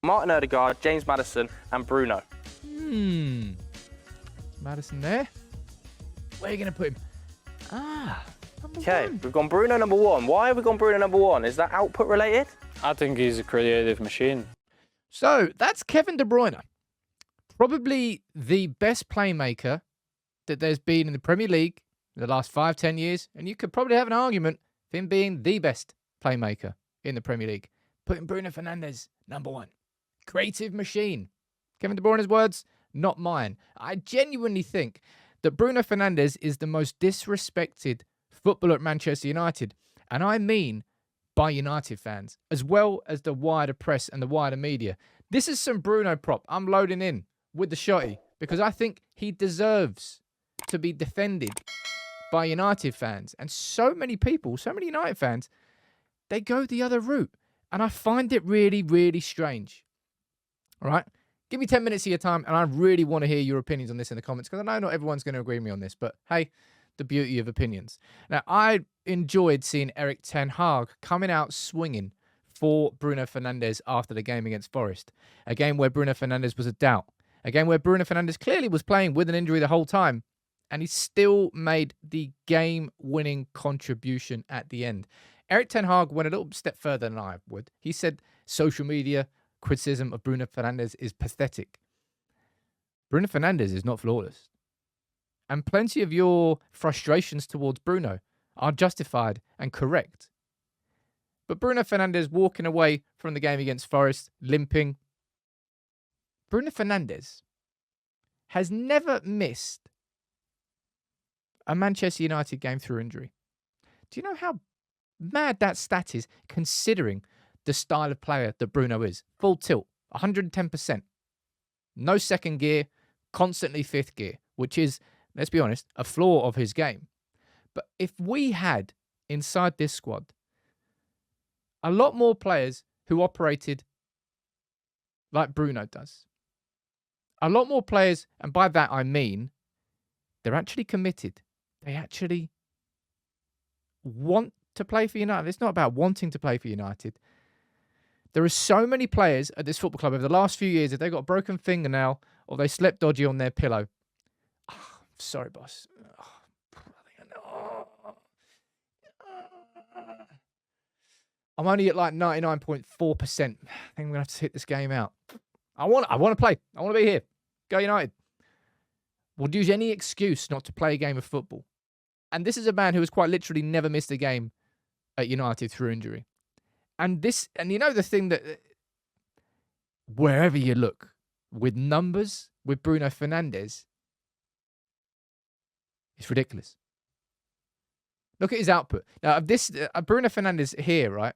Martin Odegaard, James Maddison, and Bruno. Maddison there. Where are you going to put him? Number one. We've gone Bruno number 1. Why have we gone Bruno number 1? Is that output related? I think he's a creative machine. So that's Kevin De Bruyne. Probably the best playmaker that there's been in the Premier League in the last 5-10 years. And you could probably have an argument for him being the best playmaker in the Premier League. Putting Bruno Fernandes number 1. Creative machine. Kevin De Bruyne's words, not mine. I genuinely think that Bruno Fernandes is the most disrespected footballer at Manchester United. And I mean by United fans, as well as the wider press and the wider media. This is some Bruno prop I'm loading in with the shotty because I think he deserves to be defended by United fans. And so many people, so many United fans, they go the other route. And I find it really, really strange. All right? Give me 10 minutes of your time, and I really want to hear your opinions on this in the comments because I know not everyone's going to agree with me on this, but hey, the beauty of opinions. Now, I enjoyed seeing Erik ten Hag coming out swinging for Bruno Fernandes after the game against Forest, a game where Bruno Fernandes was a doubt, a game where Bruno Fernandes clearly was playing with an injury the whole time, and he still made the game-winning contribution at the end. Erik ten Hag went a little step further than I would. He said social media criticism of Bruno Fernandes is pathetic. Bruno Fernandes is not flawless. And plenty of your frustrations towards Bruno are justified and correct. But Bruno Fernandes walking away from the game against Forest, limping. Bruno Fernandes has never missed a Manchester United game through injury. Do you know how mad that stat is, considering the style of player that Bruno is? Full tilt, 110%. No second gear, constantly fifth gear, which is, let's be honest, a flaw of his game. But if we had inside this squad a lot more players who operated like Bruno does, a lot more players, and by that I mean they're actually committed. They actually want to play for United. It's not about wanting to play for United. There are so many players at this football club over the last few years, if they got a broken fingernail or they slept dodgy on their pillow. Oh, sorry, boss. I'm only at like 99.4%. I think I'm going to have to hit this game out. I want to play. I want to be here. Go United. We'll use any excuse not to play a game of football. And this is a man who has quite literally never missed a game at United through injury. And you know the thing that wherever you look, with numbers, with Bruno Fernandes, it's ridiculous. Look at his output. Now, this Bruno Fernandes here, right?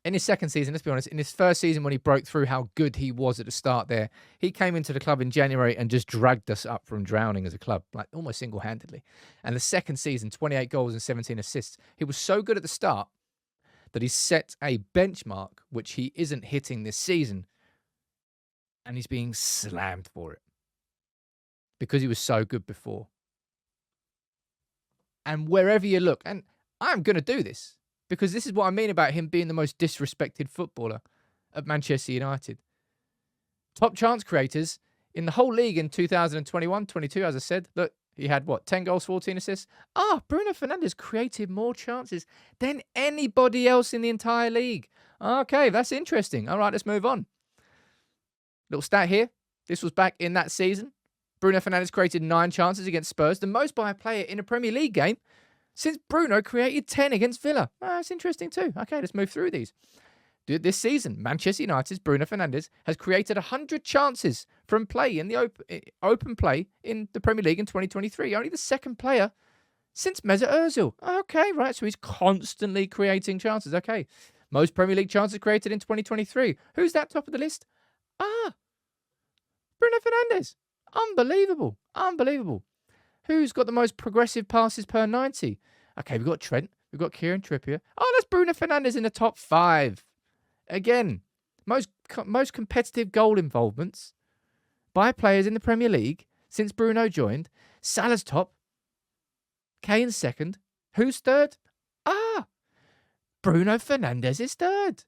In his second season, let's be honest, in his first season when he broke through how good he was at the start there, he came into the club in January and just dragged us up from drowning as a club, like almost single-handedly. And the second season, 28 goals and 17 assists. He was so good at the start that he set a benchmark which he isn't hitting this season. And he's being slammed for it because he was so good before. And wherever you look, and I'm going to do this because this is what I mean about him being the most disrespected footballer at Manchester United. Top chance creators in the whole league in 2021-22, as I said. Look, he had, 10 goals, 14 assists? Bruno Fernandes created more chances than anybody else in the entire league. Okay, that's interesting. All right, let's move on. Little stat here. This was back in that season. Bruno Fernandes created 9 chances against Spurs, the most by a player in a Premier League game since Bruno created 10 against Villa. That's interesting too. Okay, let's move through these. This season, Manchester United's Bruno Fernandes has created 100 chances from play in the open play in the Premier League in 2023. Only the second player since Mesut Ozil. Okay, right, so he's constantly creating chances. Okay, most Premier League chances created in 2023. Who's that top of the list? Bruno Fernandes. Unbelievable. Unbelievable. Who's got the most progressive passes per 90? Okay, we've got Trent. We've got Kieran Trippier. That's Bruno Fernandes in the top 5. Again, most competitive goal involvements by players in the Premier League since Bruno joined. Salah's top. Kane's second. Who's third? Bruno Fernandes is third.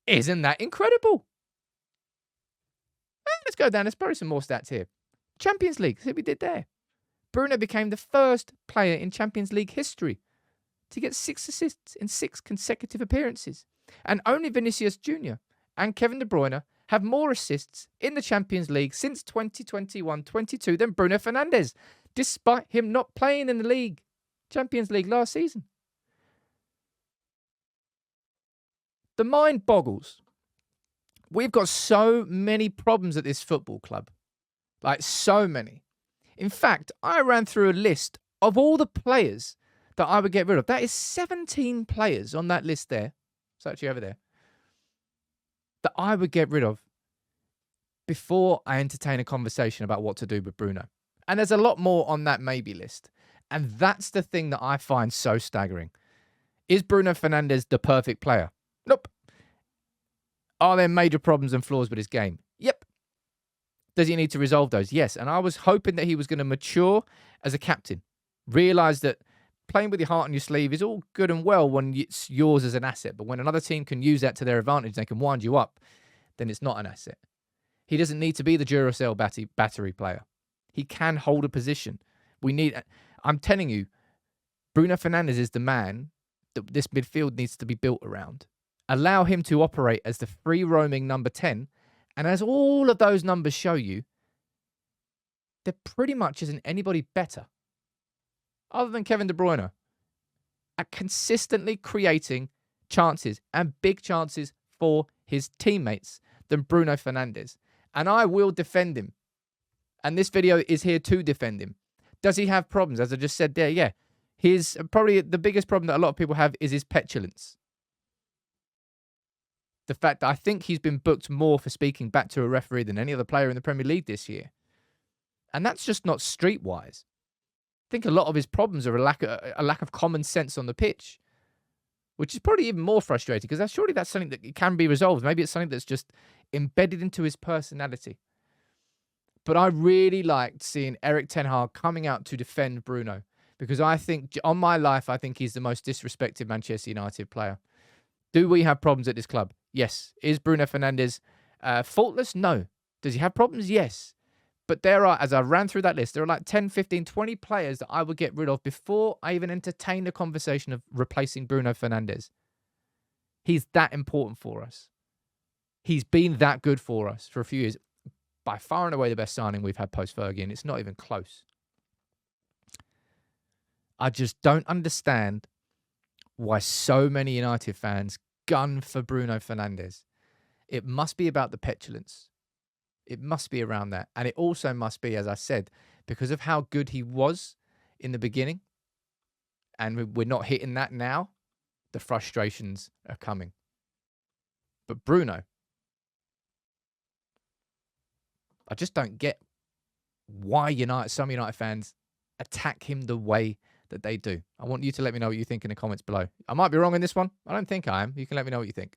Isn't that incredible? Let's go down. There's probably some more stats here. Champions League. See what we did there. Bruno became the first player in Champions League history to get 6 assists in 6 consecutive appearances. And only Vinicius Jr. and Kevin De Bruyne have more assists in the Champions League since 2021-22 than Bruno Fernandes, despite him not playing in the Champions League last season. The mind boggles. We've got so many problems at this football club. Like, so many. In fact, I ran through a list of all the players that I would get rid of. That is 17 players on that list there. It's actually over there. That I would get rid of before I entertain a conversation about what to do with Bruno. And there's a lot more on that maybe list. And that's the thing that I find so staggering. Is Bruno Fernandes the perfect player? Nope. Are there major problems and flaws with his game? Yep. Does he need to resolve those? Yes. And I was hoping that he was going to mature as a captain. Realise that playing with your heart on your sleeve is all good and well when it's yours as an asset. But when another team can use that to their advantage, they can wind you up, then it's not an asset. He doesn't need to be the Duracell battery player. He can hold a position. I'm telling you, Bruno Fernandes is the man that this midfield needs to be built around. Allow him to operate as the free-roaming number 10. And as all of those numbers show you, there pretty much isn't anybody better, other than Kevin De Bruyne, at consistently creating chances and big chances for his teammates than Bruno Fernandes. And I will defend him. And this video is here to defend him. Does he have problems? As I just said there, yeah. Probably the biggest problem that a lot of people have is his petulance. The fact that I think he's been booked more for speaking back to a referee than any other player in the Premier League this year. And that's just not streetwise. I think a lot of his problems are a lack of common sense on the pitch, which is probably even more frustrating because surely that's something that can be resolved. Maybe it's something that's just embedded into his personality. But I really liked seeing Erik ten Hag coming out to defend Bruno because I think, on my life, I think he's the most disrespected Manchester United player. Do we have problems at this club? Yes. Is Bruno Fernandes faultless? No. Does he have problems? Yes. But there are, as I ran through that list, there are like 10, 15, 20 players that I would get rid of before I even entertain the conversation of replacing Bruno Fernandes. He's that important for us. He's been that good for us for a few years. By far and away the best signing we've had post-Fergie, and it's not even close. I just don't understand why so many United fans gun for Bruno Fernandes. It must be about the petulance. It must be around that. And it also must be, as I said, because of how good he was in the beginning, and we're not hitting that now, the frustrations are coming. But Bruno, I just don't get why some United fans attack him the way that they do. I want you to let me know what you think in the comments below. I might be wrong in this one. I don't think I am. You can let me know what you think.